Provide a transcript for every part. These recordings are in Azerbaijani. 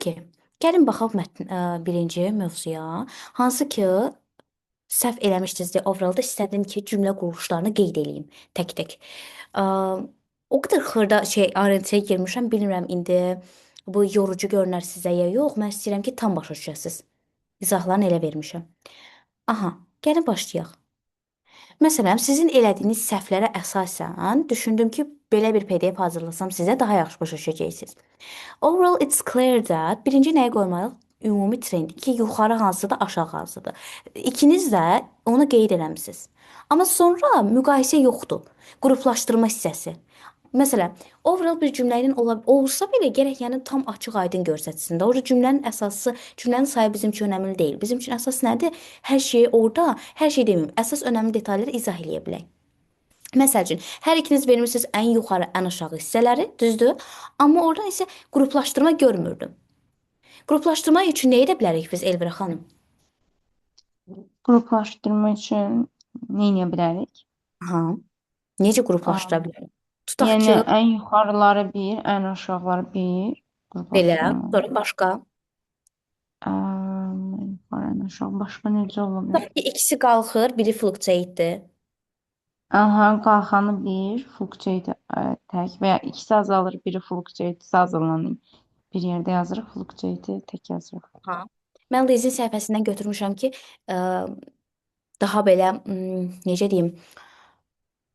okey. Gəlin baxaq birinci mövzuya. Hansı ki səhv eləmişdiniz deyə overallda istədim ki, cümlə quruluşlarını qeyd edeyim tək-tək. Ə, O qədər xırda ayrıntıya girmişəm, bilmirəm indi bu yorucu görünər sizə ya yox. Mən istəyirəm ki, tam başa düşəsiniz. İzahlarını elə vermişəm. Aha, gəlin başlayaq. Məsələn, sizin elədiyiniz səhvlərə əsasən düşündüm ki, belə bir PDF hazırlasam sizə daha yaxşı başa düşəcəksiniz. Overall, it's clear that birinci nəyə qoymalıyıq? Ümumi trend ki, yuxarı hansıdır, aşağı hansıdır. İkiniz də onu qeyd eləmisiniz. Amma sonra müqayisə yoxdur. Qruplaşdırma hissəsi. Məsələn, overall bir cümlənin olsa belə gərək yəni tam açıq-aydın göstərsin də. Orada cümlənin əsası, cümlənin sayı bizim üçün önəmli deyil. Bizim üçün əsas nədir? Hər şeyi orada, hər şey deməyim. Əsas önəmli detalları izah eləyə bilək. Məsəl üçün, hər ikiniz vermisiniz ən yuxarı, ən aşağı hissələri, düzdür? Amma oradan isə qruplaşdırma görmürdüm. Qruplaşdırma üçün nə edə bilərik biz Elvira xanım? Qruplaşdırma üçün nə edə bilərik? Aha. Necə Aa, qruplaşdıra bilərik? Tutaq yəni ki, ən yuxarıları bir, ən aşağıları bir belə, qruplaşdırma. sonra başqa. Ən yuxarı, ən aşağı. Başqa necə ola bilər? Tutaq ki, ikisi qalxır, biri fluctuate'dir. Aha, qalxanı bir, fluctuate tək və ya ikisi azalır, biri fluctuate azalır. Bir yerdə yazırıq, fluctuate tək yazırıq. Aha. Mən Lizin səhifəsindən götürmüşəm ki, ə, daha belə necə deyim,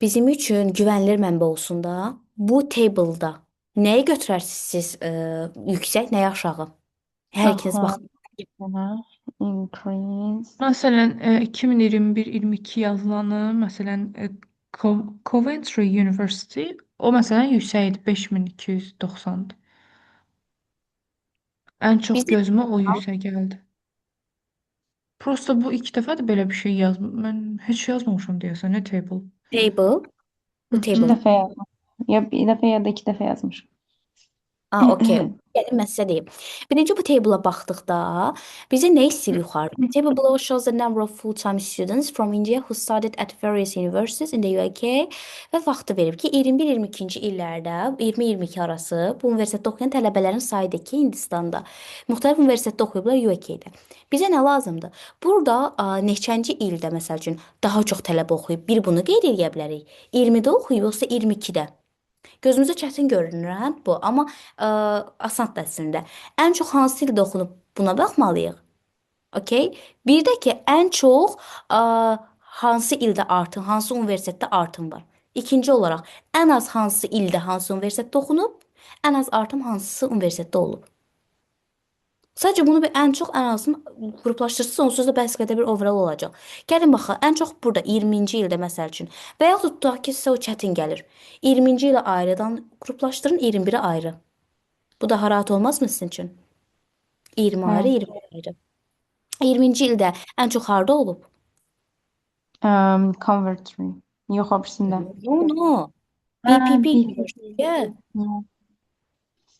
bizim üçün güvənilir mənbə olsun da. Bu table-da nəyi götürərsiniz siz yüksək, nəyi aşağı? Hər ikiniz Aşağı baxın. mənə increase. Məsələn, 2021-22 yazılanı, məsələn, Coventry University, o məsələn yüksək idi, 5290-dır. Ən çox Bizim gözümə o yüksək gəldi. Prosta bu ilk dəfədir belə bir şey yazdım. Mən heç yazmamışam deyəsən, nə table. table, bu Mhm. İki table. dəfə yazdım. Ya bir dəfə ya da iki dəfə yazmışım. Okey. Gəlin mən sizə deyim. Birinci bu table'a baxdıqda bizə nə istəyir yuxarıda? Table below shows the number of full-time students from India who studied at various universities in the UK və vaxtı verib ki, 21-22-ci illərdə 20-22 arası bu universitetdə oxuyan tələbələrin sayıdır ki, Hindistanda müxtəlif universitetdə oxuyublar UK-də. Bizə nə lazımdır? Burada neçənci ildə məsəl üçün daha çox tələbə oxuyub, bir bunu qeyd edə bilərik. 20-də oxuyub yoxsa 22-də? Gözümüzə çətin görünür, hə, bu, amma asandır əslində. Ən çox hansı ildə oxunub buna baxmalıyıq. Okay? Bir də ki, ən çox ə, hansı ildə artım, hansı universitetdə artım var. İkinci olaraq, ən az hansı ildə hansı universitetdə oxunub, ən az artım hansı universitetdə olub. Sadəcə bunu bir ən çox, ən azını qruplaşdırsa onsuz da bəs qədər bir overall olacaq. Gəlin baxaq, ən çox burada 20-ci ildə məsəl üçün və yaxud tutaq ki, sizə o çətin gəlir. 20-ci ilə ayrıdan qruplaşdırın, 21-i ayrı. Bu daha rahat olmazmı sizin üçün? 20 Hə. ayrı, 20 ayrı. 20-ci ildə ən çox harda olub? Convertry. Yox, abisində. No, no. Hə, BPP BPP. University.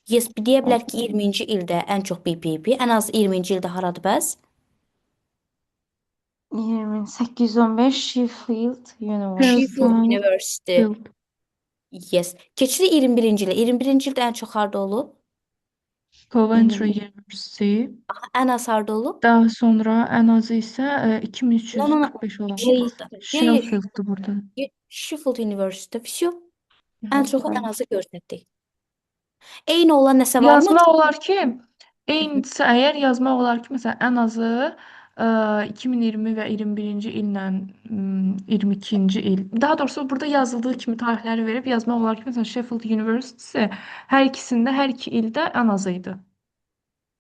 Yes, deyə bilər ki, 20-ci ildə ən çox BPP, ən az 20-ci ildə haradır bəs? 2815 Sheffield University. Sheffield Hillside, University. Field, Yes. Keçdi 21-ci ilə. 21-ci ildə ən çox harda olub? Coventry University. Ən az harda olub? Daha sonra ən azı isə No, no, no. 2345 olan Sheffield'da. Sheffield'dır burada. Sheffield University. Всё. Hı. Ən çoxu ən azı göstərdik. Eyni olan nəsə varmı? Yazmaq olar ki, eynidirsə əgər yazmaq olar ki, məsələn, ən azı 2020 və 21-ci illə 22-ci il. Daha doğrusu burada yazıldığı kimi tarixləri verib yazmaq olar ki, məsələn, Sheffield University hər ikisində hər iki ildə ən azı idi.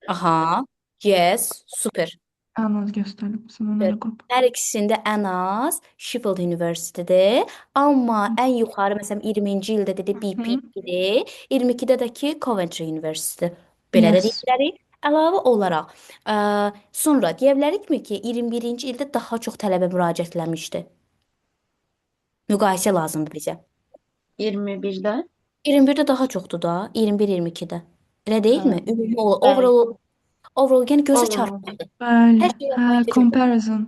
Aha. Yes. Super. Ən az göstərib. Sən ona Super. elə qrup. Hər ikisində ən az Sheffield University'dir. Amma ən yuxarı məsələn 20-ci ildə dedi Hı. BP'dir. 22-də də ki Coventry University. Belə də deyə Yes. bilərik. Əlavə olaraq, sonra deyə bilərikmi ki, 21-ci ildə daha çox tələbə müraciət etmişdi. Müqayisə lazımdır bizə. 21-də. 21-də daha çoxdur da, 21-22-də. Elə deyilmi? Hə. Ümumi Bəli. overall yəni gözə Overall. çarpmadı. Bəli. Hər şey Hə, yazmaya ehtiyac yoxdur. comparison.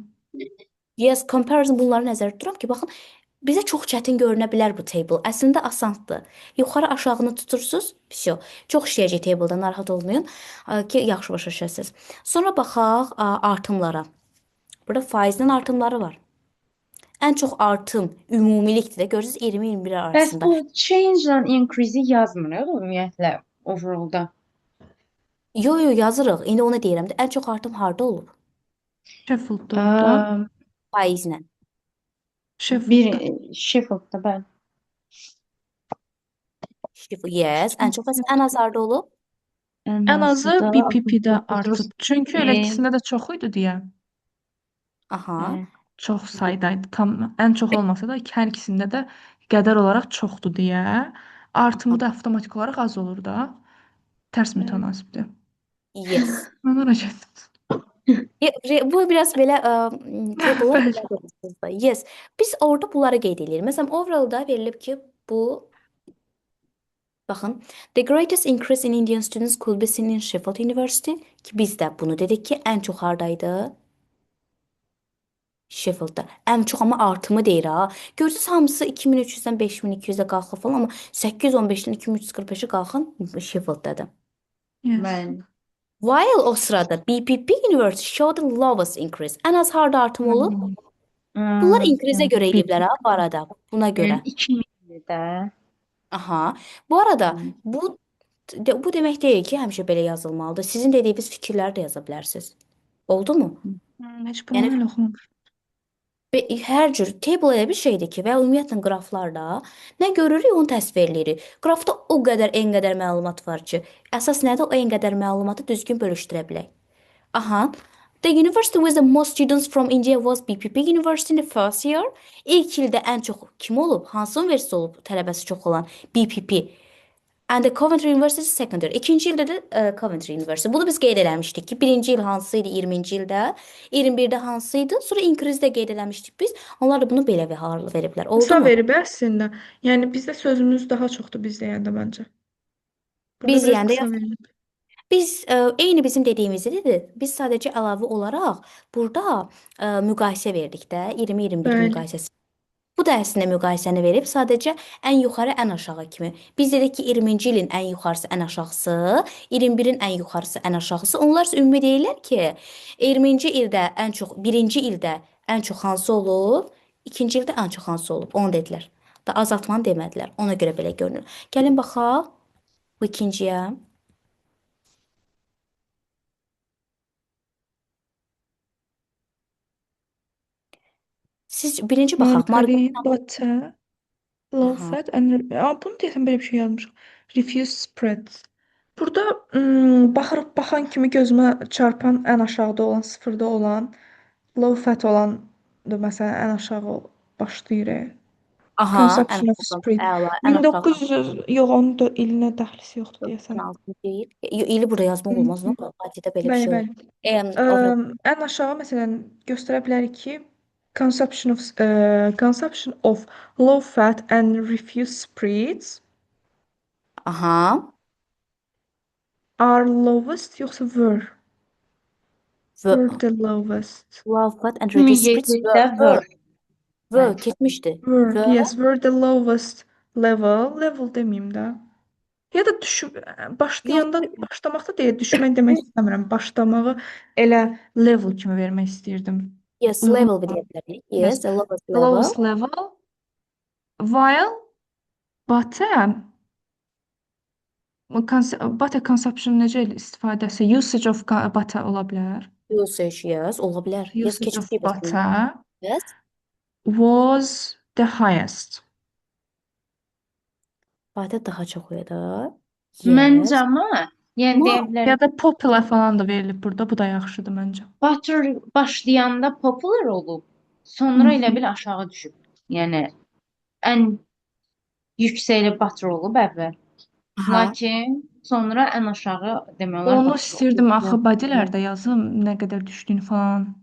Yes, comparison bunları nəzərdə tuturam ki, baxın, Bizə çox çətin görünə bilər bu table. Əslində asandır. Yuxarı aşağını tutursunuz, pişo. Çox işləyəcək table-da, narahat olmayın ki, yaxşı başa düşəsiniz. Sonra baxaq artımlara. Burada faizin artımları var. Ən çox artım ümumilikdir də. Görürsüz 20-21 Bəs arasında. bu change-la increase-i yazmır, ümumiyyətlə, overall-da. Yo yazırıq. İndi onu deyirəm də. Ən çox artım harda olub? Sheffield'da orada. Faizlə. Sheffield'da. Sheffield-da, bəli. Yes. Ən çox bəs ən az harda olub? Ən azı da BPP-də 69. artıb. Çünki elə ikisində də çox idi deyə. Aha. Çox saydaydı. Tam ən çox olmasa da hər ikisində də qədər olaraq çoxdur deyə. Artımı da avtomatik olaraq az olur da. Tərs mütənasibdir. Yes. Mən ora getdim. Bu biraz belə table-lar Bəli. belə görürsünüz də. Yes. Biz orada bunları qeyd edirik. Məsələn, overall-da verilib ki, bu baxın, the greatest increase in Indian students could be seen in Sheffield University ki biz də bunu dedik ki, ən çox hardaydı? Sheffield'da. Ən çox amma artımı deyir ha. Görürsüz hamısı 2300-dən 5200-ə qalxır falan, amma 815-dən 2345-ə qalxan Sheffield'dadır. Yes. Bəli. While o sırada BPP University showed the lowest increase. Ən az harda artım olub? Bunlar increase-ə görə eləyiblər ha bu arada. Buna görə. 2000-də. Aha. Bu arada bu demək deyil ki, həmişə belə yazılmalıdır. Sizin dediyiniz fikirləri də yaza bilərsiniz. Oldu mu? Heç bunu Yəni elə oxumamışam. və hər cür table elə bir şeydir ki, və ümumiyyətlə qraflarda nə görürük, onu təsvir edirik. Qrafda o qədər en qədər məlumat var ki, əsas nədir? O en qədər məlumatı düzgün bölüşdürə bilək. Aha. The university with the most students from India was BPP University in the first year. İlk ildə ən çox kim olub? Hansı universitet olub tələbəsi çox olan? BPP. And the Coventry University second year. İkinci ildə də Coventry University. Bunu biz qeyd eləmişdik ki, birinci il hansı idi 20-ci ildə, 21-də hansı idi, sonra increase-də qeyd eləmişdik biz. Onlar da bunu belə veriblər. Oldu Qısa mu? verib əslində. Yəni bizdə sözümüz daha çoxdur biz deyəndə məncə. Burada Biz biraz deyəndə qısa verilib. biz eyni bizim dediyimizdir. Biz sadəcə əlavə olaraq burada müqayisə verdik də, 20-21 Bəli. müqayisəsi. Bu da əslində müqayisəni verib, sadəcə ən yuxarı, ən aşağı kimi. Biz dedik ki, 20-ci ilin ən yuxarısı, ən aşağısı, 21-in ən yuxarısı, ən aşağısı. Onlar isə ümumi deyirlər ki, 20-ci ildə ən çox, birinci ildə ən çox hansı olub, ikinci ildə ən çox hansı olub, onu dedilər. Da azaltmanı demədilər. Ona görə belə görünür. Gəlin baxaq bu ikinciyə. Siz birinci baxaq. Margarine, butter, low Aha. fat and bunu deyəsən belə bir şey yazmışıq. Refuse spreads. Burada baxan kimi gözümə çarpan ən aşağıda olan, sıfırda olan, low fat olan da məsələn ən aşağı başlayır. Aha, Consumption ən of spread. əla, ən aşağı 1900 yox, onun da ilinə dəxlisi yoxdur deyəsən. 96 deyil. İli burada yazmaq olmaz mı? Qatidə belə bir Bəli, şey bəli. olur. Overall. Ən aşağı məsələn göstərə bilərik ki, consumption of low fat and refuse spreads Aha. are lowest yoxsa were? Were the lowest. Low fat and reduced spirits İngilizcədə were. keçmişdi. Were, yes, were the lowest level deməyim də. Ya da başlamaqda deyə düşmək demək istəmirəm. Başlamağı elə level kimi vermək istirdim. Yes, Uyğun level olan. deyə bilərik. Yes, the lowest The level. lowest level. While butter consumption necə istifadəsi? Usage of butter ola bilər. Usage, yes, ola bilər. Yes, Usage of keçmişdi. butter Yes. was the highest. Butter daha çox idi. Məncə amma, yəni deyə Ya bilərəm, da popular falan da verilib burada. Bu da yaxşıdır məncə. butter başlayanda popular olub, sonra elə bil aşağı düşüb. Yəni ən yüksəkli butter olub əvvəl. Aha. Lakin sonra ən aşağı demək olar Onu butter istirdim olub. axı bodylərdə yazım nə qədər düşdüyünü falan.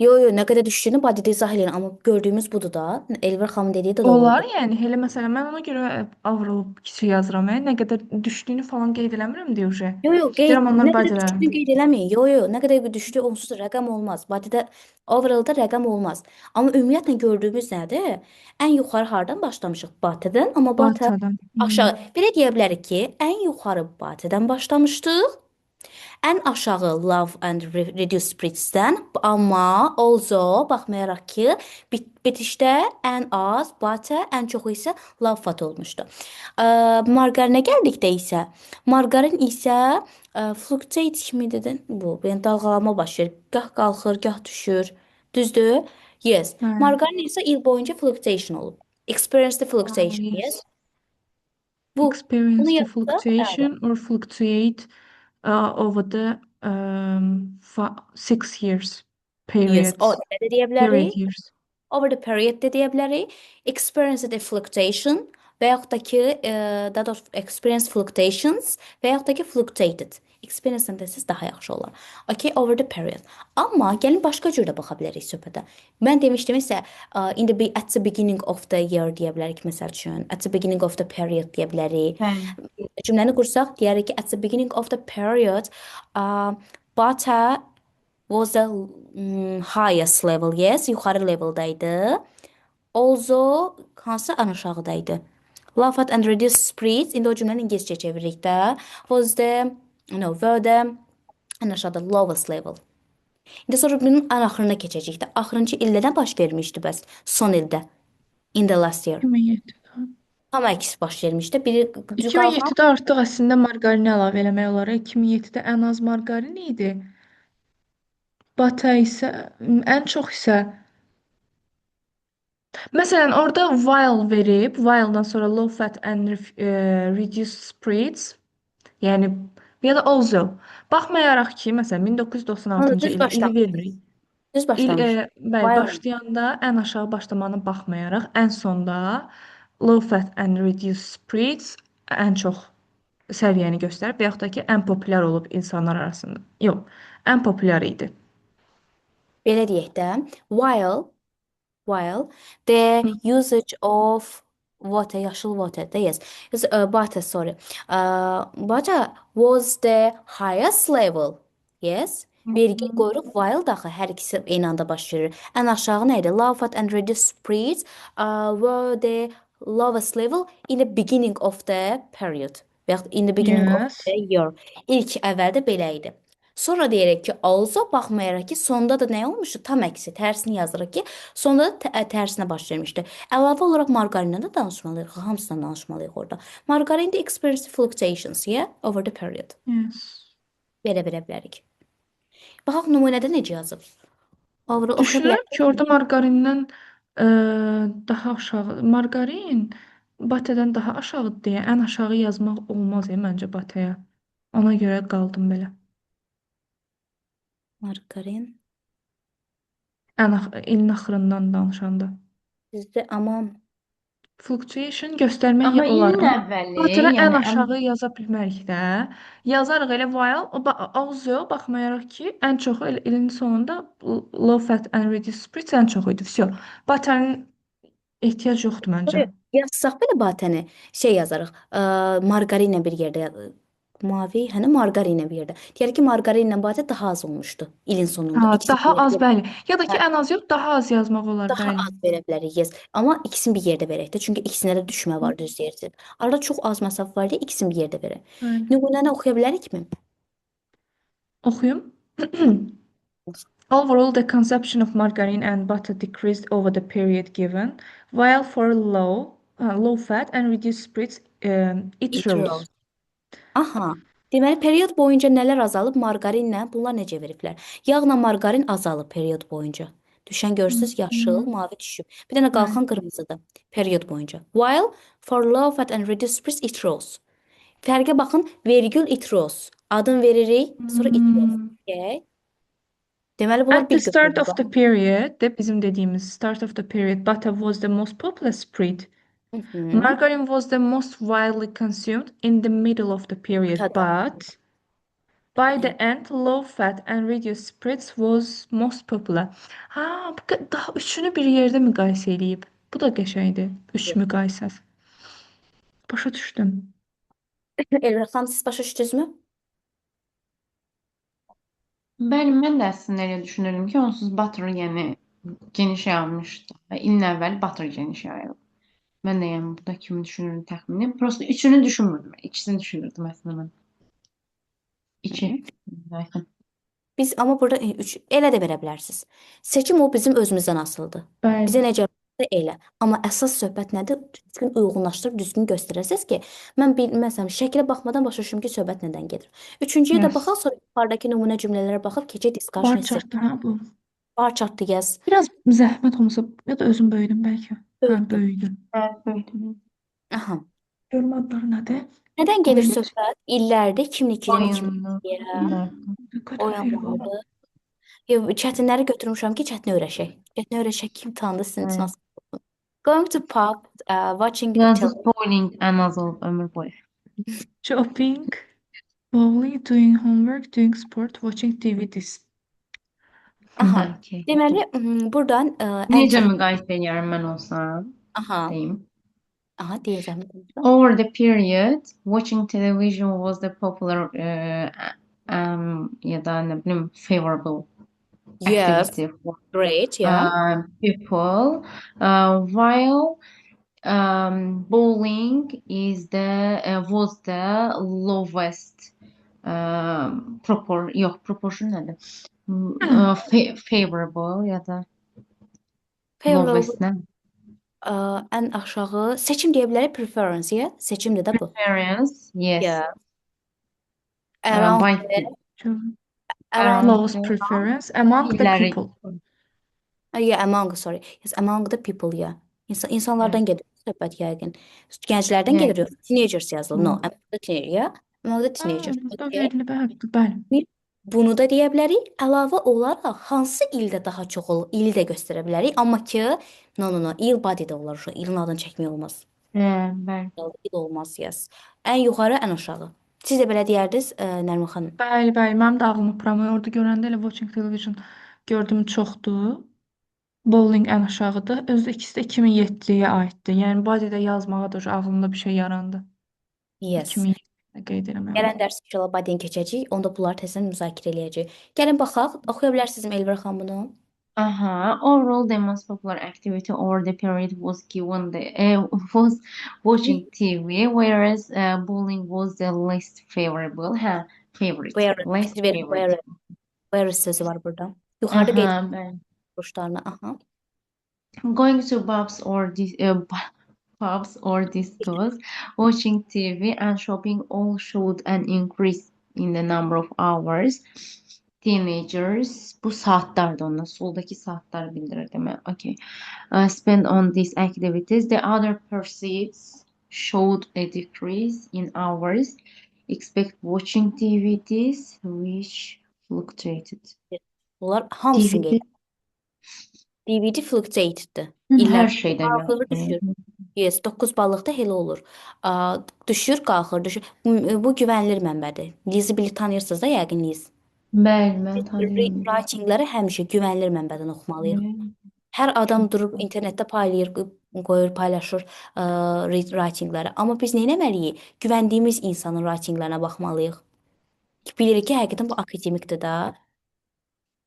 Yo yo, nə qədər düşdüyünü bodydə izah eləyin, amma gördüyümüz budur da. Elvər xanım dediyi də Olar, doğrudur. yəni elə məsələn mən ona görə avrolub kiçik yazıram. Yəni nə qədər düşdüyünü falan qeyd eləmirəm deyə uje. Yo yo, qeyd Deyirəm onlar nə qədər düşdüyünü badilərdir. qeyd eləməyin. Yo yo, nə qədər bir düşdü onsuz rəqəm olmaz. Bodydə overallda rəqəm olmaz. Amma ümumiyyətlə gördüyümüz nədir? Ən yuxarı hardan başlamışıq? Batıdan, amma batı Batadan. aşağı. Belə deyə bilərik ki, ən yuxarı batıdan başlamışdıq. Ən aşağı Love and Reduced Spirits-dən, amma also baxmayaraq ki, bitişdə ən az Butter, ən çoxu isə Love Fat olmuşdu. Margarinə gəldikdə isə, margarin isə fluctuate kimi dedin, bu, yəni dalğalama baş verir. Gah qalxır, gah düşür. Düzdür? Yes. Hə. Margarin isə il boyunca fluctuation olub. Experienced Oh, fluctuation, yes. yes. Bu bunu Experience the yazsaq, bəli. fluctuation or fluctuate over the 6 years Yes. O periods. nə də deyə Period bilərik? years. Over the period də deyə bilərik. Experienced a fluctuation və yaxud da ki, daha doğrusu experience fluctuations və yaxud da ki, fluctuated. Experience-dən desəz daha yaxşı olar. Okay, over the period. Amma gəlin başqa cür də baxa bilərik söhbətə. Mən demişdim isə at the beginning of the year deyə bilərik məsəl üçün. At the beginning of the period deyə bilərik. Bəli. Cümləni qursaq deyərik ki, at the beginning of the period, butter was the highest level. Yes, yuxarı leveldaydı. Also, hansı ən aşağıdaydı? Laugh at and reduce spirits. İndi o cümləni ingiliscə çeviririk də. Was the, no, were the ən aşağıda lowest level. İndi sonra bunun ən axırına keçəcəyik də. Axırıncı ildə nə baş vermişdi bəs? Son ildə. In the last year. 2007-də. Tam əks baş vermişdi. Biri qalxan 2007-də artıq əslində margarini əlavə eləmək olar. 2007-də ən az margarin idi. Bata isə ən çox isə məsələn orada while verib, while-dan sonra low fat and reduced spirits, yəni ya da also. Baxmayaraq ki, məsələn 1996-cı düz ili başlamış. vermirik. Düz İl başlamış. bəli, While başlayanda ən aşağı başlamanı baxmayaraq, ən sonda low fat and reduced spirits ən çox səviyyəni göstərib və yaxud da ki, ən populyar olub insanlar arasında. Yox, ən populyar idi. belə deyək də, while the usage of water, yaşıl water, da yes, butter, sorry, butter was the highest level, yes. Vergi qoyuruq while daxı hər ikisi eyni anda baş verir. Ən aşağı nə idi? Low fat and reduced spirits were the lowest level in the beginning of the period. Və yaxud in the beginning of Yes. the year. İlk əvvəldə belə idi. Sonra deyirək ki, also baxmayaraq ki, sonda da nə olmuşdu? Tam əksi, tərsini yazırıq ki, sonda da tərsinə baş vermişdi. Əlavə olaraq margarindən də danışmalıyıq, hamısından danışmalıyıq orada. Margarin də experience fluctuations, yeah, over the period. Yes. Belə verə bilərik. Baxaq nümunədə necə yazıb. Oxuya Düşünürəm bilərik. ki, orada marqarindən daha aşağı, marqarin batədən daha aşağıdır deyə ən aşağı yazmaq olmaz məncə batəyə. Ona görə qaldım belə. Margarin. İlin axırından danışanda. Sizdə amma Fluctuation göstərmək Amma olar. ilin Amma əvvəli, batıra ən yəni aşağı yaza bilmərik də. Yazarıq elə while, also baxmayaraq ki, ən çoxu ilin sonunda low fat and reduced spirits ən çox idi. Vəsə. Batərin ehtiyac yoxdur məncə. yazsaq belə batəni şey yazarıq. Margarinlə bir yerdə mavi, hə, margarinlə bir yerdə. Deyər ki, margarinlə batə daha az olmuşdu ilin sonunda. Ha, İkisini daha bir az yerdə, bəli. Ya da ki, hə, ən az yox, daha az yazmaq olar daha bəli. az verə bilərik, yes. Amma ikisini bir yerdə verək də. Çünki ikisində də düşmə var, düz deyirsiniz. Arada çox az məsafə var deyə ikisini bir yerdə verək. Bəli. Nümunəni oxuya bilərikmi? Oxuyum. Overall, the consumption of margarine and butter decreased over the period given, while for low fat and reduced spirits, it It rose. rose. Aha. Deməli, period boyunca nələr azalıb? Margarinlə bunlar necə veriblər? Yağla margarin azalıb period boyunca. Düşən görürsüz, yaşıl, mavi düşüb. Bir dənə qalxan qırmızıdır period boyunca. While for low fat and reduced spirits it rose. Fərqə baxın, vergül it rose. Adın veririk, sonra it rose. Okay. Deməli, bunlar At the bir start götürülür. of the period, de bizim dediğimiz start of the period, butter was the most popular spirit. Margarine was the most widely consumed in the middle of the period, Ortada. but By the end, low fat and reduced spirits was most popular. Ha, daha üçünü bir yerdə müqayisə eləyib. Bu da qəşəngdir. Üç müqayisəsi. Başa düşdüm. Elvira xanım, siz başa düşdünüzmü? Ben de aslında öyle düşünürdüm ki onsuz Batır yani geniş yayılmıştı. İlin evvel Batır geniş yayıldı. Ben de yani burada kimi düşünürüm tahminim. Prosta üçünü düşünmürdüm. İkisini düşünürdüm aslında ben. İki. Zaten. Biz amma burada elə də verə bilərsiniz. Seçim o bizim özümüzdən asılıdır. Bəli. Bizə necə olursa elə. Amma əsas söhbət nədir? Düzgün uyğunlaşdırıb düzgün göstərəsiniz ki, mən məsələn şəklə baxmadan başa düşüm ki, söhbət nədən gedir. Üçüncüyə də Yes. baxaq, sonra yuxarıdakı nümunə cümlələrə baxıb keçək discussion Bar etsək. chartda ha bu. Bar chartı yaz. Biraz zəhmət olmasa ya da özüm böyüdüm bəlkə. Ha, Böyüdüm. böyüdüm. Evet, böyle. Aha. Görüm adları nədir? Nədən gedir Oyun. söhbət? İllərdə 2002-dən Oyunlu. 2002-yə Nə qədər oyun xeyir var. vardı. Çətinləri götürmüşəm ki, çətinə öyrəşək. Çətinə öyrəşək kim tanıdı sizin üçün Evet. asılı olsun. Going to pub, watching Fransız television. bowling en az olup ömür boyu. Shopping, bowling, doing homework, doing sport, watching DVDs. Aha. Okay. Deməli, buradan ən Necə çox müqayisə edərəm mən olsam? aha, Deyim. aha deyəcəm. Over the period, watching television was the popular ya da ne bileyim favorable Yes, activity for great, yeah. people, while bowling was the lowest proportion nedir? Favorable ya da Favorable, lowest ne? ən aşağı seçim deyə bilərik, preference, yeah? Seçimdir də bu. Preference, yes. Yeah. Around By around Lowest preference among the ileri. people. yeah, among, sorry. Yes, among the people, yeah. İnsanlardan gedir söhbət yəqin. Gənclərdən Yeah. gedir yox. Teenagers yazılır. No, among the teenagers, yeah. Among the Ha, teenagers. burada Okay. verilib, bəli. Bunu da deyə bilərik. Əlavə olaraq hansı ildə daha çox olur? İli də göstərə bilərik. Amma ki, no, il body də olar. İlin adını çəkmək olmaz. Bəli. İl olmaz, yes. Ən yuxarı, ən aşağı. Siz də belə deyərdiniz, Nərmin xanım. Bəli, mənim də ağlıma pıramı orada görəndə elə watching television gördüm çoxdur. Bowling ən aşağıda. Özü də ikisi də 2007-yə aiddir. Yəni bodydə yazmağa da ağlımda bir şey yarandı. Yes. 2007-də qeyd eləməyəm. Gələn dərs inşallah body-ni keçəcəyik. Onda bunları tezdən müzakirə eləyəcəyik. Gəlin baxaq. Oxuya bilərsiniz Elvira xanım bunu? Overall, the most popular activity over the period was was watching TV, whereas bowling was the least favorable. Favorite. Least favorite. Where sözü var burada. Yuxarıda qeyd Bəli. quruşlarına. Aha. Going to pubs or discos, watching TV and shopping all showed an increase in the number of hours. Teenagers, bu saatlerdi onlar, soldaki saatler bildirir değil mi? Okay. Spent on these activities. The other pursuits showed a decrease in hours. Expect watching DVDs, which fluctuated. Bunlar hamısını DVD, qeyd. DVD fluctuateddir. her şeyden qalxır, yok. düşür. Yes, 9 ballıqda elə olur. Düşür, qalxır, düşür. Bu güvənilir mənbədir. Lizi bili tanıyırsınız da yəqin Liz. Bəli, mən tanıyorum. Writingləri həmişə güvənilir mənbədən oxumalıyıq. Hər adam durub internetdə qoyur, paylaşır writingləri. Amma biz nə etməliyik? Güvəndiyimiz insanın writinglərinə baxmalıyıq. Bilirik ki, həqiqətən bu akademikdir da.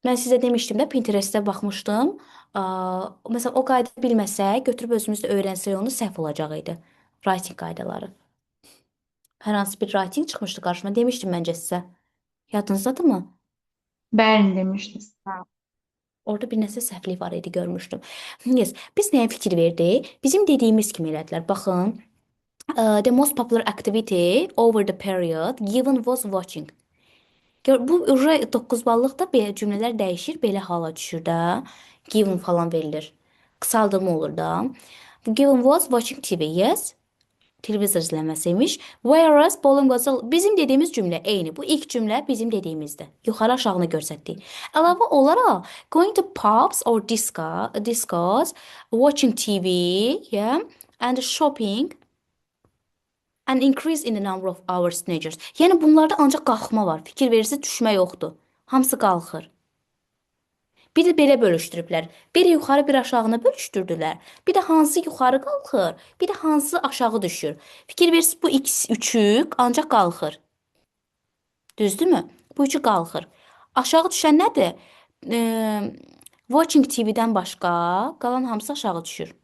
Mən sizə demişdim də, Pinterestdə baxmışdım. Məsələn, o qayda bilməsək, götürüb özümüzdə öyrənsək onu səhv olacaq idi. Writing qaydaları. Hər hansı bir writing çıxmışdı qarşıma. Demişdim məncə sizə. Yadınızdadırmı? Bəli demişdiniz. Orada bir nəsə səhvlik var idi, görmüşdüm. Yes. Biz nəyə fikir verdik? Bizim dediyimiz kimi elədilər. Baxın. The most popular activity over the period given was watching. Bu 9 ballıqda belə cümlələr dəyişir, belə hala düşür də. Given falan verilir. Qısaldılma olur da. Bu given was watching TV, yes. Televizor izləməsiymiş. Whereas bowling was bizim dediyimiz cümlə eyni. Bu ilk cümlə bizim dediyimizdir. Yuxarı aşağını göstərdik. Əlavə olaraq going to pubs or discos, watching TV, yeah, and shopping An increase in the number of hours teenagers. Yəni bunlarda ancaq qalxma var. Fikir verirsiniz, düşmə yoxdur. Hamısı qalxır. Bir də belə bölüşdürüblər. Biri yuxarı, bir aşağını bölüşdürdülər. Bir də hansı yuxarı qalxır, bir də hansı aşağı düşür. Fikir verirsiniz, bu x üçük ancaq qalxır. Düzdürmü? Bu üçü qalxır. Aşağı düşən nədir? Watching TV-dən başqa qalan hamısı aşağı düşür.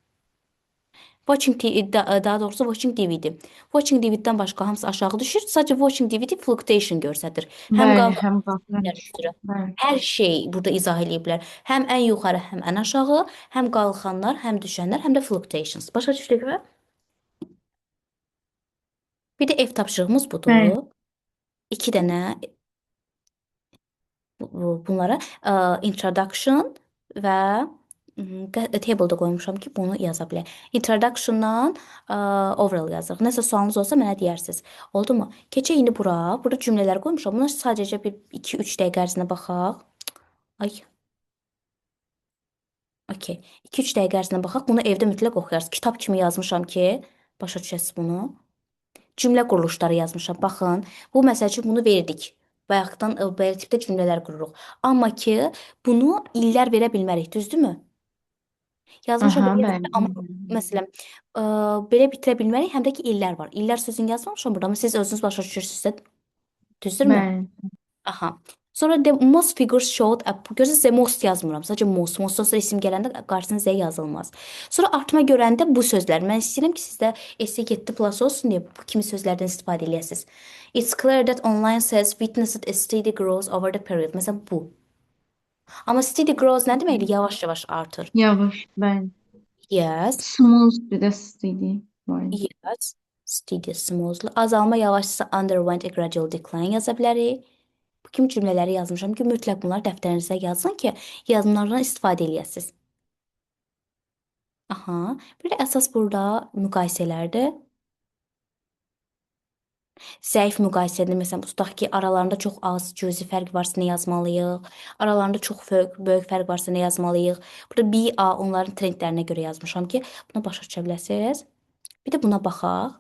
Watching TV, daha doğrusu Watching DVD. Watching DVD-dən başqa hamısı aşağı düşür. Sadəcə Watching DVD fluctuation göstərir. Həm Bəli, qalxır, həm həm qalxır. düşür. Bəli. Hər şey burada izah eləyiblər. Həm ən yuxarı, həm ən aşağı, həm qalxanlar, həm düşənlər, həm də fluctuations. Başa düşdükmü? Bir də ev tapşırığımız Bəli. budur. 2 dənə bunlara introduction və table-da qoymuşam ki, bunu yaza bilək. Introduction-dan overall yazırıq. Nəsə sualınız olsa mənə deyərsiniz. Oldu mu? Keçək indi bura. Burada cümlələr qoymuşam. Buna sadəcə bir 2-3 dəqiqə ərzində baxaq. Ay. Okay. 2-3 dəqiqə ərzində baxaq. Bunu evdə mütləq oxuyarsınız. Kitab kimi yazmışam ki, başa düşəsiniz bunu. Cümlə quruluşları yazmışam. Baxın, bu məsəl üçün bunu verdik. Bayaqdan belə tipdə cümlələr qururuq. Amma ki, bunu illər verə bilmərik, düzdürmü? Yazmışam Aha, belə bəli. yazmışam, amma məsələn, belə bitirə bilmərik, həm də ki illər var. İllər sözünü yazmamışam burada, amma siz özünüz başa düşürsünüzsə, düzdürmü? Bəli. Aha. Sonra the most figures showed up. Görürsünüz, the most yazmıram. Sadəcə most sonra isim gələndə qarşısına z yazılmaz. Sonra artma görəndə bu sözlər. Mən istəyirəm ki, sizdə essay 7 plus olsun deyə bu kimi sözlərdən istifadə eləyəsiniz. It's clear that online says witnessed a steady growth over the period. Məsələn, bu. Amma steady growth nə deməkdir? Yavaş-yavaş artır. Yavaş, bəli. Yes. Smooth bir də steady var. Yes. Steady, smoothly. Azalma yavaşsa underwent a gradual decline yaza bilərik. Bu kimi cümlələri yazmışam ki, mütləq bunları dəftərinizə yazın ki, yazımlardan istifadə eləyəsiniz. Aha. Bir də əsas burada müqayisələrdir. Zəif müqayisədir. Məsələn, tutaq ki, aralarında çox az cüzi fərq varsa nə yazmalıyıq? Aralarında çox böyük fərq varsa nə yazmalıyıq? Burada B, A onların trendlərinə görə yazmışam ki, buna başa düşə biləsiniz. Bir də buna baxaq.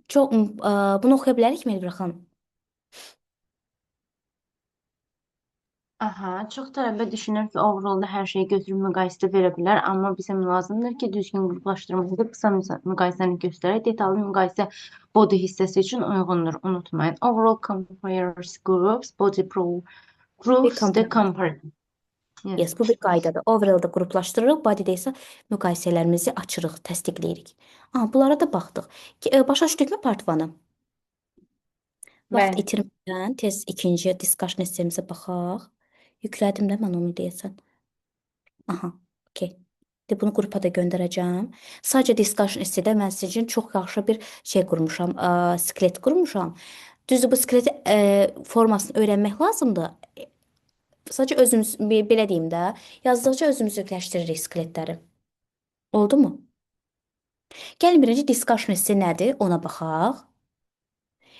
Çox bunu oxuya bilərikmi Elvira xanım? Aha, çox tələbə düşünür ki, overall-da hər şeyi götürüb müqayisədə verə bilər, amma bizə lazımdır ki, düzgün qruplaşdırma edib qısa müqayisəni göstərək. Detallı müqayisə body hissəsi üçün uyğundur, unutmayın. Overall compares groups, body proves the comparison. Yes, bu bir qaydadır. Overall-da qruplaşdırırıq, body-də isə müqayisələrimizi açırıq, təsdiqləyirik. Bunlara da baxdıq. Başa düşdükmü part 1-ı? Vaxt Bəli. itirmədən tez ikinci discussion essemizə baxaq. Yüklədim də mən onu deyəsən. Aha, okey. Bunu qrupa da göndərəcəm. Sadəcə discussion essedə mən sizin üçün çox yaxşı bir şey qurmuşam, skelet qurmuşam. Düzdür, bu skeleti formasını öyrənmək lazımdır. Sadəcə özümüz, belə deyim də, yazdıqca özümüz yükləşdiririk skeletləri. Oldu mu? Gəlin birinci discussion esse nədir, ona baxaq.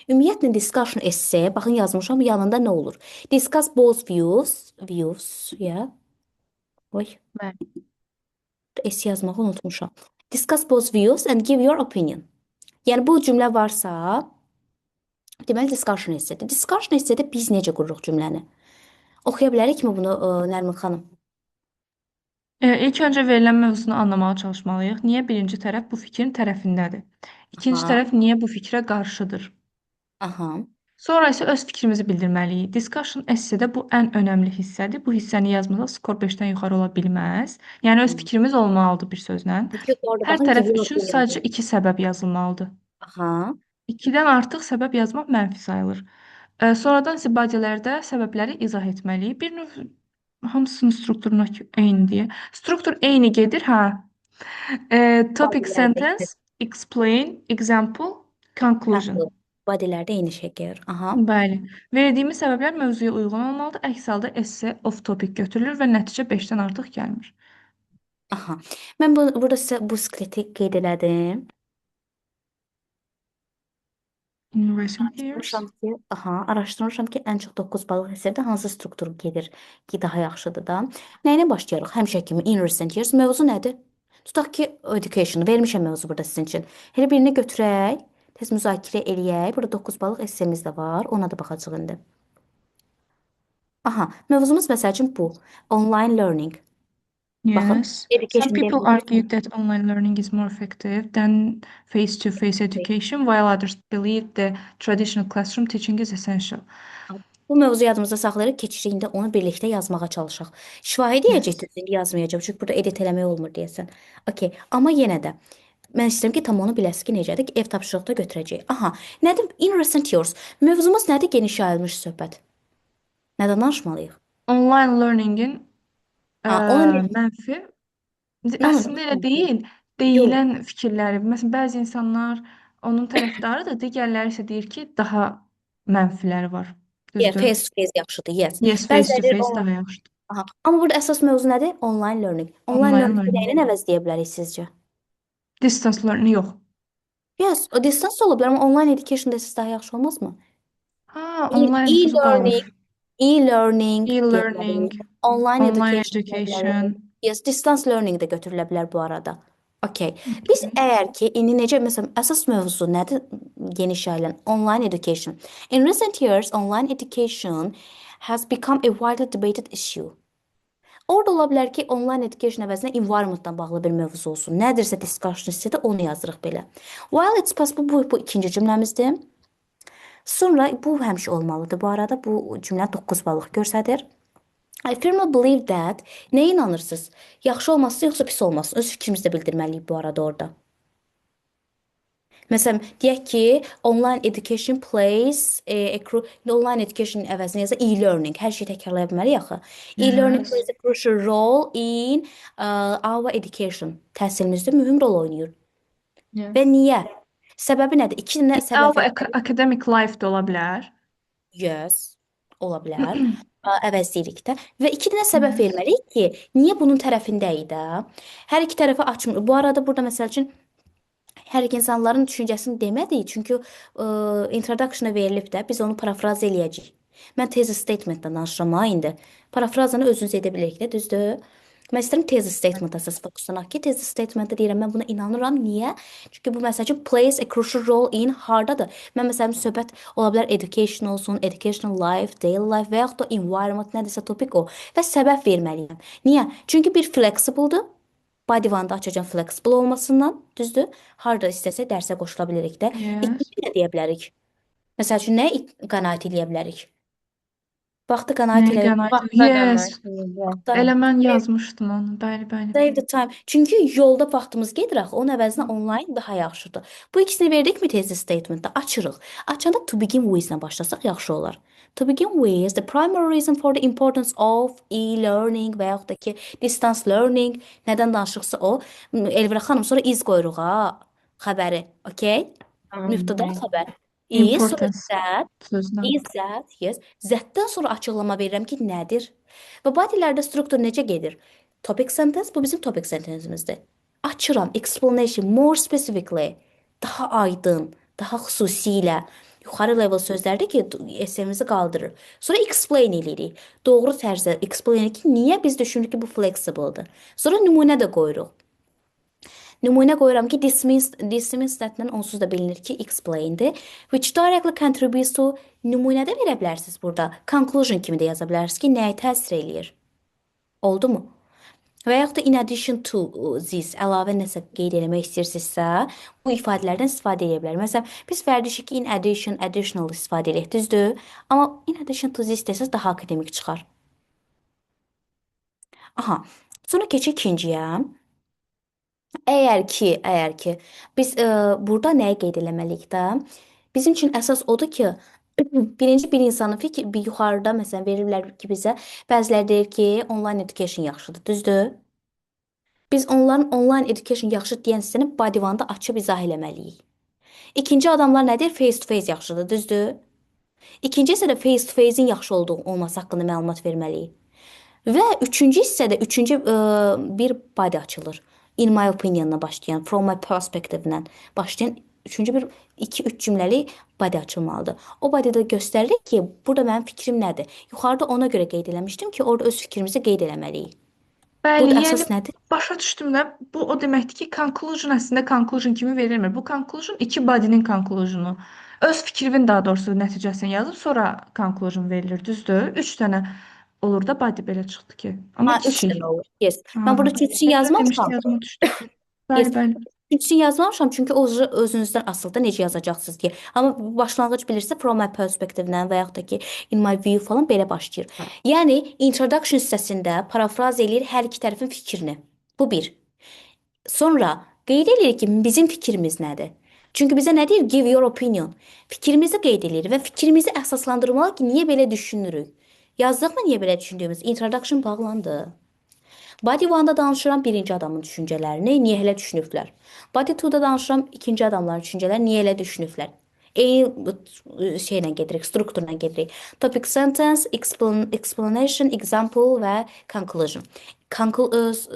Ümumiyyətlə discussion essay, baxın yazmışam, yanında nə olur? Discuss both views, yeah. Oy. Bəli. Essay yazmağı unutmuşam. Discuss both views and give your opinion. Yəni bu cümlə varsa, deməli discussion essaydir. Discussion essaydə biz necə qururuq cümləni? Oxuya bilərikmi bunu Nərmin xanım? İlk öncə verilən mövzunu anlamağa çalışmalıyıq. Niyə birinci tərəf bu fikrin tərəfindədir? İkinci Aha. tərəf niyə bu fikrə qarşıdır? Aha. Sonra isə öz fikrimizi bildirməliyik. Discussion essedə bu ən önəmli hissədir. Bu hissəni yazmasaq skor 5-dən yuxarı ola bilməz. Yəni öz fikrimiz olmalıdır bir sözlə. Orada Hər baxın, tərəf give your üçün opinion. sadəcə 2 səbəb yazılmalıdır. Aha. 2-dən artıq səbəb yazmaq mənfi sayılır. Sonradan isə ifadelərdə səbəbləri izah etməliyik. Bir növ hamısının strukturuna eyni deyə. Struktur eyni gedir, hə. Topic Bodylərdə sentence, explain, example, conclusion. Bodylərdə eyni şey gəlir. Aha. Bəli. Verdiyimiz səbəblər mövzuya uyğun olmalıdır. Əks halda esse off topic götürülür və nəticə 5-dən artıq gəlmir. Aha. Mən burada sizə bu skeleti qeyd elədim. In recent years. Araşdırmışam ki, ən çox 9 balıq əsərdə hansı struktur gedir ki, daha yaxşıdır da. Nəyinə başlayarıq? Həmişə kimi in recent years mövzu nədir? Tutaq ki, education vermişəm mövzu burada sizin üçün. Elə birini götürək, tez müzakirə eləyək. Burada 9 balıq essemiz də var. Ona da baxacağıq indi. Aha, mövzumuz məsəl üçün bu. Online learning. Baxın, Yes. Some education people definition. argue that online learning is more effective than face-to-face education, while others believe the traditional classroom teaching is essential. Bu mövzu yadımızda saxlayırıq, keçirik indi onu birlikdə yazmağa çalışaq. Şifahi deyəcəksiniz, indi yazmayacağım, çünki burada edit eləmək olmur deyəsən. Okay, amma yenə də mən istəyirəm ki, tam onu biləsiniz ki, necədir ki, ev tapşırıqda götürəcəyik. Aha, nədir? In recent years. Mövzumuz nədir? Geniş yayılmış söhbət. Nədən danışmalıyıq? Online learningin Onu mənfi, nə əslində elə deyil, Yox. deyilən fikirləri. Məsələn, bəzi insanlar onun tərəfdarıdır, digərləri isə deyir ki, daha mənfiləri var. Yeah, Düzdür? face to face yaxşıdır, yes. Yes, Bəziləri face-to-face online. daha yaxşıdır. Aha. Amma burada əsas mövzu nədir? Online learning. Online Online learning learning. nəyə əvəzləyə bilərik sizcə? Distance learning yox. Yes, o distance ola bilər, amma online education-da siz daha yaxşı olmazmı? Ha, online sözü E-learning, qalır. e-learning deyə E-learning, bilərik. Online online education deyə bilərik. education. Yes, distance learning də götürülə bilər bu arada. Okay. Biz əgər ki, indi necə, məsələn, əsas mövzu nədir geniş yayılan? Online education. In recent years, online education has become a widely debated issue. Orada ola bilər ki, online education əvəzinə environmentla bağlı bir mövzu olsun. Nədirsə discussion istədi, onu yazırıq belə. While it's possible, bu ikinci cümləmizdir. Sonra bu həmişə olmalıdır. Bu arada bu cümlə 9 balıq göstərir. I firmly believe that. Nəyə inanırsınız? Yaxşı olmasın, yoxsa pis olmasın? Öz fikrimizi də bildirməliyik bu arada orada. Məsələn, deyək ki, online education plays online education əvəzinə yazaq e-learning. Hər şeyi təkrarlaya bilməliyik axı. E-learning Yes. plays a crucial role in our education. Təhsilimizdə mühüm rol oynayır. Yes. Və niyə? Səbəbi nədir? İki dənə səbəb Our academic life da ola bilər. Yes, ola bilər. Əvəzləyirik də. Və iki dənə səbəb verməliyik ki, niyə bunun tərəfindəyik də? Hər iki tərəfi açmır. Bu arada burada məsəl üçün hər iki insanların düşüncəsini demədik, çünki introduction-a verilib də, biz onu parafraz eləyəcəyik. Mən thesis statement-dən danışıram ha indi. Parafrazanı özünüz edə bilirik də, düzdür? Mən istəyirəm thesis statement-a əsas fokuslanaq ki, thesis statement-da deyirəm, mən buna inanıram. Niyə? Çünki bu məsəl üçün plays a crucial role in hardadır. Mən məsələn söhbət ola bilər education olsun, educational life, daily life və yaxud da environment nədirsə topik o və səbəb verməliyəm. Niyə? Çünki bir flexible-dur. Body one-da açacağım flexible olmasından, düzdür? Harda istəsək dərsə qoşula bilirik də. Yes. İkinci nə deyə bilərik? Məsəl üçün nə qənaət eləyə bilərik? Vaxtı qənaət Nəyə eləyə qənaət? Vaxtda Yes. qənaət. Elə mən yazmışdım onu. Bəli, bəli. Save the time. Çünki yolda vaxtımız gedir axı. Onun əvəzinə online daha yaxşıdır. Bu ikisini verdikmi thesis statement-da açırıq. Açanda to begin with-lə başlasaq yaxşı olar. To begin with, the primary reason for the importance of e-learning və yaxud da ki, distance learning nədən danışırıqsa o. Elvira xanım, sonra iz qoyuruq ha, xəbəri. Okay? Müftədə xəbər. Is, sonra Importance that, sözündən. is that, yes. Zətdən sonra açıqlama verirəm ki, nədir? Və bodylərdə struktur necə gedir? Topic sentence, bu bizim topic sentenceimizdir. Açıram, explanation, more specifically, daha aydın, daha xüsusilə, yuxarı level sözlərdir ki, essayimizi qaldırır. Sonra explain eləyirik. Doğru tərzdə explain edirik ki, niyə biz düşünürük ki, bu flexible-dır. Sonra nümunə də qoyuruq. Nümunə qoyuram ki, dismiss that-dən onsuz da bilinir ki, explain-dir. Which directly contributes to nümunədə verə bilərsiniz burada. Conclusion kimi də yaza bilərsiniz ki, nəyə təsir eləyir. Oldu mu? Və yaxud da in addition to this, əlavə nəsə qeyd eləmək istəyirsinizsə, bu ifadələrdən istifadə edə bilər. Məsələn, biz vərdişi ki, in addition, additional istifadə edirik, düzdür? Amma in addition to this desəz daha akademik çıxar. Aha, sonra keçək ikinciyə. Əgər ki, biz burada nəyi qeyd eləməliyik də? Bizim üçün əsas odur ki, birinci bir insanın fikri, bir yuxarıda məsələn verirlər ki, bizə bəziləri deyir ki, online education yaxşıdır, düzdür? Biz onların online education yaxşı deyən hissəni body one-da açıb izah eləməliyik. İkinci adamlar nə deyir? Face to face yaxşıdır, düzdür? İkinci hissədə face to face-in yaxşı olduğu olması haqqında məlumat verməliyik. Və üçüncü hissədə bir body açılır. In my opinion-la başlayan, from my perspective-lə başlayan üçüncü bir 2-3 cümləli body açılmalıdır. O bodydə göstərilir ki, burada mənim fikrim nədir? Yuxarıda ona görə qeyd eləmişdim ki, orada öz fikrimizi qeyd eləməliyik. Bəli, Burada yəni əsas nədir? başa düşdüm də bu o deməkdir ki, conclusion əslində conclusion kimi verilmir. Bu conclusion iki body'nin conclusionu. Öz fikrinin daha doğrusu nəticəsini yazıb sonra conclusion verilir, düzdür? Üç dənə olur da body belə çıxdı ki. Amma Ha, üç kiçik. dənə olur. Yes. Ha, Mən burada üçüncüsünü elə yazmamışam. demişdi yadıma düşdü. Yes. Bəli, bəli. Üçüncüsünü yazmamışam çünki o özünüzdən asılıdır necə yazacaqsınız deyə. Amma bu başlanğıc bilirsə from my perspective-dən və yaxud da ki in my view falan belə başlayır. Yəni introduction hissəsində parafraz eləyir hər iki tərəfin fikrini. Bu bir. Sonra qeyd edilir ki, bizim fikrimiz nədir? Çünki bizə nə deyir? Give your opinion. Fikrimizi qeyd edilir və fikrimizi əsaslandırmalı ki, niyə belə düşünürük? Yazdıq mı niyə belə düşündüyümüz? Introduction bağlandı. Body 1-da danışıram birinci adamın düşüncələrini, niyə elə düşünüblər. Body 2-da danışıram ikinci adamların düşüncələrini, niyə elə düşünüblər. Eyni şeylə gedirik, strukturla gedirik. Topic sentence, explanation, example və conclusion.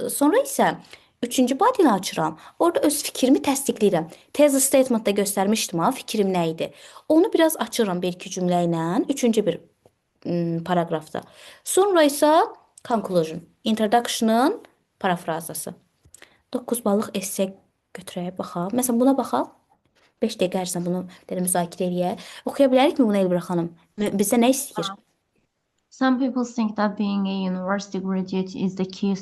Sonra isə üçüncü body'ni açıram. Orada öz fikrimi təsdiqləyirəm. Thesis statementda göstərmişdim ha, fikrim nə idi. Onu biraz açıram bir iki cümlə ilə, üçüncü bir paragrafda. Sonra isə conclusion, introduction'ın parafrazası. 9 ballıq esse götürək, baxaq. Məsələn, buna baxaq. 5 dəqiqə ərzində bunu belə müzakirə eləyək. Oxuya bilərikmi bunu Elvira xanım? Bizdə nə istəyir? Some people think that being a university graduate is the key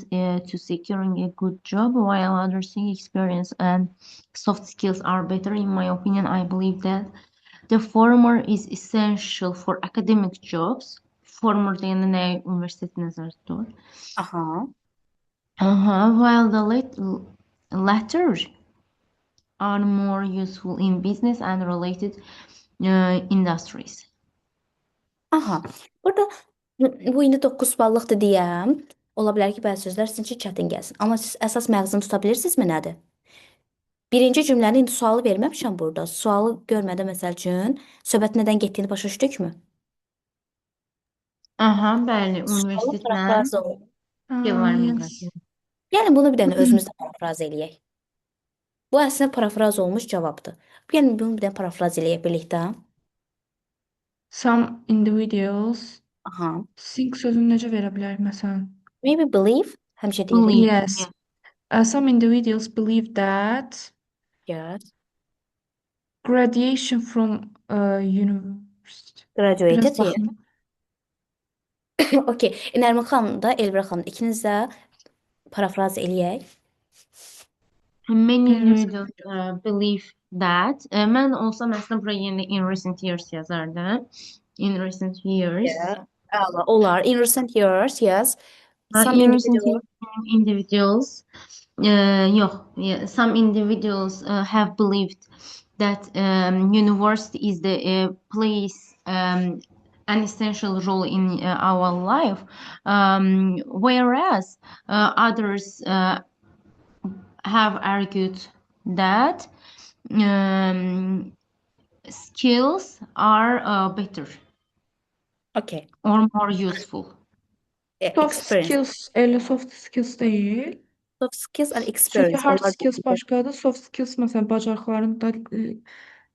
to securing a good job, while others think experience and soft skills are better. In my opinion, I believe that the former is essential for academic jobs. Former deyəndə nəyə universiteti nəzərdə tutulur? Aha. While the latter are more useful in business and related industries. Aha. Burada bu indi 9 ballıqdır deyəm. Ola bilər ki, bəzi sözlər sizin üçün çətin gəlsin. Amma siz əsas məğzunu tuta bilirsinizmi nədir? Birinci cümləni indi sualı verməmişəm burada. Sualı görmədə məsəl üçün söhbət nədən getdiyini başa düşdükmü? Aha, bəli, Sualı universitetlə parafraz olur. var Yes. müqayisə. Yəni bunu bir dənə özümüzdə parafraz eləyək. Bu əslində parafraz olmuş cavabdır. Yəni bunu bir dənə parafraz eləyək birlikdə. Some individuals Aha. think sözünü necə verə bilər məsələn? Maybe believe. Həmişə deyirik. Believe. Yes. Some individuals believe that Yes. graduation from university. Graduated. Biraz baxın. Okay. Nərmin xanım da, Elvira xanım ikiniz də parafraz eləyək. Many Evet. individuals believe that. Mən olsam əslində buraya yeni in recent years yazardım. In recent years. Əla, olar. In recent years, yes. Some In recent individual. years, individuals, yox, some individuals have believed that university is the plays an essential role in our life, whereas others have argued that skills are better Okay. or more useful. Soft Experience. skills elə soft skills deyil. Soft skills and Çünki experience. hard Onlar skills başqadır. Soft skills məsələn bacarıqlarını da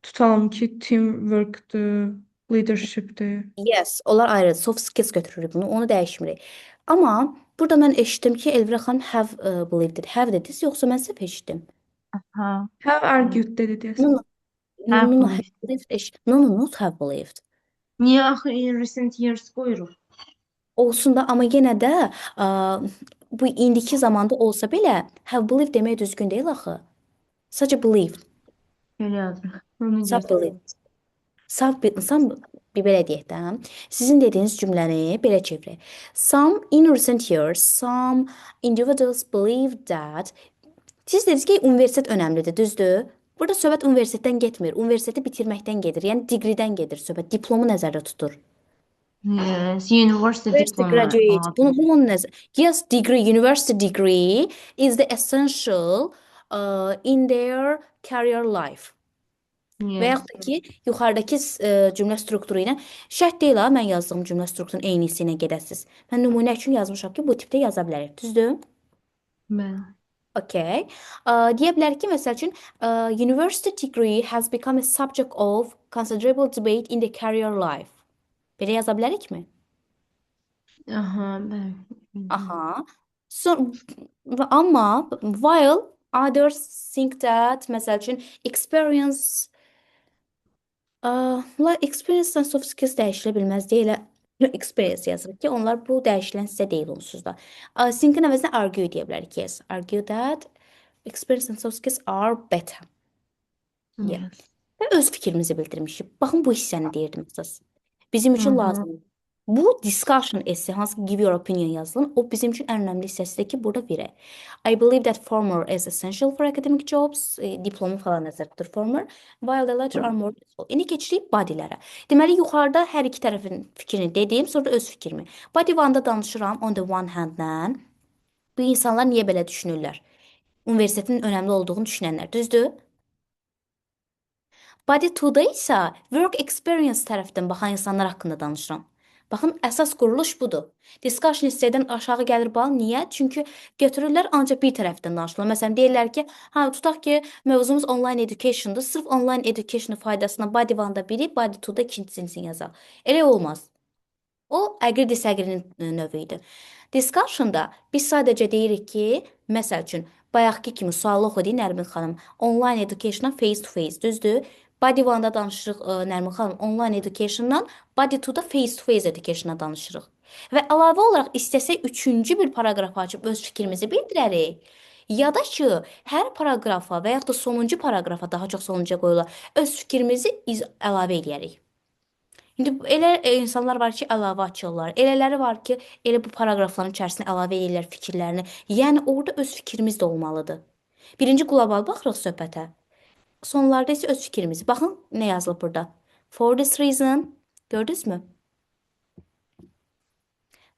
tutalım ki, teamwork'dır, leadership'dir. Yes, onlar ayrı. Soft skills götürürük bunu. Onu dəyişmirik. Amma burada mən eşitdim ki, Elvira xanım have believed it. Have dediniz, yoxsa mən səhv eşitdim? Ha, Have argued dedi deyəsən. No, Have no, believed. have believed. No, not have believed. niyə axı in recent years qoyuruq? Olsun da, amma yenə də bu indiki zamanda olsa belə have believed demək düzgün deyil axı. Sadəcə believed. Belə yazırıq. Onu Saf göstərir. believed. Some bir belə deyək də. Sizin dediyiniz cümləni belə çevirək. Some in recent years, some individuals believe that. Siz dediniz ki, universitet önəmlidir, düzdür? Burada söhbət universitetdən getmir. Universiteti bitirməkdən gedir. Yəni degree-dən gedir söhbət. Diplomu nəzərdə tutur. Yes, university University diplomu. graduate. Bunu nəzər. Yes, degree, university degree is the essential in their career life. Və Yes. yaxud da ki, yuxarıdakı cümlə strukturu ilə şərt deyil ha, mən yazdığım cümlə strukturunun eynisi ilə gedəsiniz. Mən nümunə üçün yazmışam ki, bu tipdə yaza bilərik. Düzdür? Bəli. Okay. Deyə bilərik ki, məsəl üçün, university degree has become a subject of considerable debate in the career life. Belə yaza bilərikmi? Aha, bəli. Aha. So, amma while others think that məsəl üçün experience experience-dan soft skills dəyişilə bilməz deyə elə experience yazırıq ki, onlar bu dəyişilən sizə deyil onsuz da. Think-in əvəzinə argue deyə bilərik. Yes, argue that experience and soft skills are better. Yeah. Yes. Və öz fikrimizi bildirmişik. Baxın bu hissəni deyirdim əsas. Bizim Hı üçün hı. lazımdır. Bu discussion essay, hansı ki give your opinion yazılın, o bizim üçün ən önəmli hissəsidir ki, burada verək. I believe that former is essential for academic jobs. Diplomu falan nəzərdə tutur former. While the latter are more useful. İndi keçirik bodylərə. Deməli, yuxarıda hər iki tərəfin fikrini dedim, sonra da öz fikrimi. Body one-da danışıram on the one hand-lə. Bu insanlar niyə belə düşünürlər? Universitetin önəmli olduğunu düşünənlər, düzdür? Body 2-da isə work experience tərəfdən baxan insanlar haqqında danışıram. Baxın, əsas quruluş budur. Discussion hissədən aşağı gəlir bal. Niyə? Çünki götürürlər ancaq bir tərəfdən danışırlar. Məsələn, deyirlər ki, tutaq ki, mövzumuz online education'dır. Sırf online education'ın faydasına body 1-da biri, body 2-da ikincisini yazaq. Elə olmaz. O əqri disəqrinin növü idi. Discussion-da biz sadəcə deyirik ki, məsəl üçün, bayaqki kimi sualı oxudu Nərmin xanım. Online education-dan face to face, düzdür? Body 1-da danışırıq Nərmin xanım online education-dan, body 2-da face to face education-dan danışırıq. Və əlavə olaraq istəsək üçüncü bir paragraf açıb öz fikrimizi bildirərik. Ya da ki, hər paraqrafa və yaxud da sonuncu paraqrafa, daha çox sonuncuya qoyular, öz fikrimizi əlavə eləyərik. İndi elə insanlar var ki, əlavə açırlar. Elələri var ki, elə bu paraqrafların içərisinə əlavə edirlər fikirlərini. Yəni orada öz fikrimiz də olmalıdır. Birinci qlobal baxırıq söhbətə. Sonlarda isə öz fikrimizi. Baxın nə yazılıb burada. For this reason, gördünüzmü?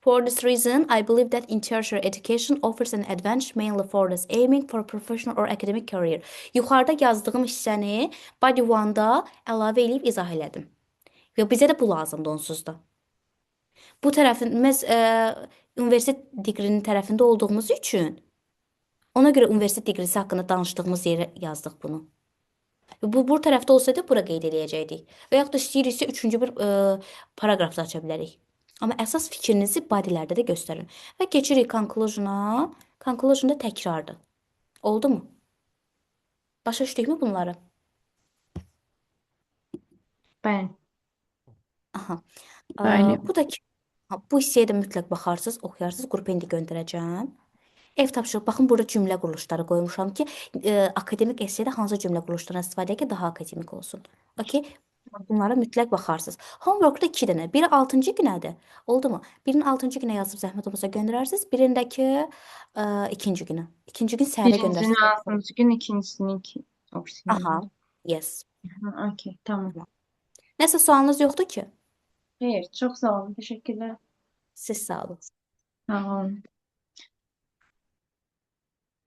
For this reason, I believe that in tertiary education offers an advantage mainly for those aiming for a professional or academic career. Yuxarıda yazdığım hissəni body 1-da əlavə edib izah elədim. Və bizə də bu lazımdır onsuz da. Bu tərəfin biz universitet diqrinin tərəfində olduğumuz üçün ona görə universitet diqrisi haqqında danışdığımız yerə yazdıq bunu. Bu tərəfdə olsaydı bura qeyd edəcəkdik. Və yaxud da istəyiriksə üçüncü bir paragraf da aça bilərik. Amma əsas fikrinizi bodylərdə də göstərin. Və keçirik conclusion-a. Conclusion da təkrardır. Oldu mu? Başa düşdükmü bunları? Bəli. Aha. Bəli. Bu da ki, bu hissəyə də mütləq baxarsınız, oxuyarsınız. Qrup indi göndərəcəm. Ev tapşırıq. Baxın, burada cümlə quruluşları qoymuşam ki, akademik esseydə hansı cümlə quruluşlarından istifadə edək ki, daha akademik olsun. Okay? Bunlara mütləq baxarsınız. Homework-da 2 dənə. Biri 6-cı günədir. Oldu mu? Birini 6-cı günə yazıb zəhmət olmasa göndərərsiniz. Birindəki 2-ci günə. 2-ci gün səhərə Birincisini göndərsiniz. 6-cı gün, ikincisini oksini. Aha. Yes. Okey, tamam. Nəsə sualınız yoxdur ki? Hayır, çok sağ olun. Teşekkürler. Siz sağ olun. Sağ olun.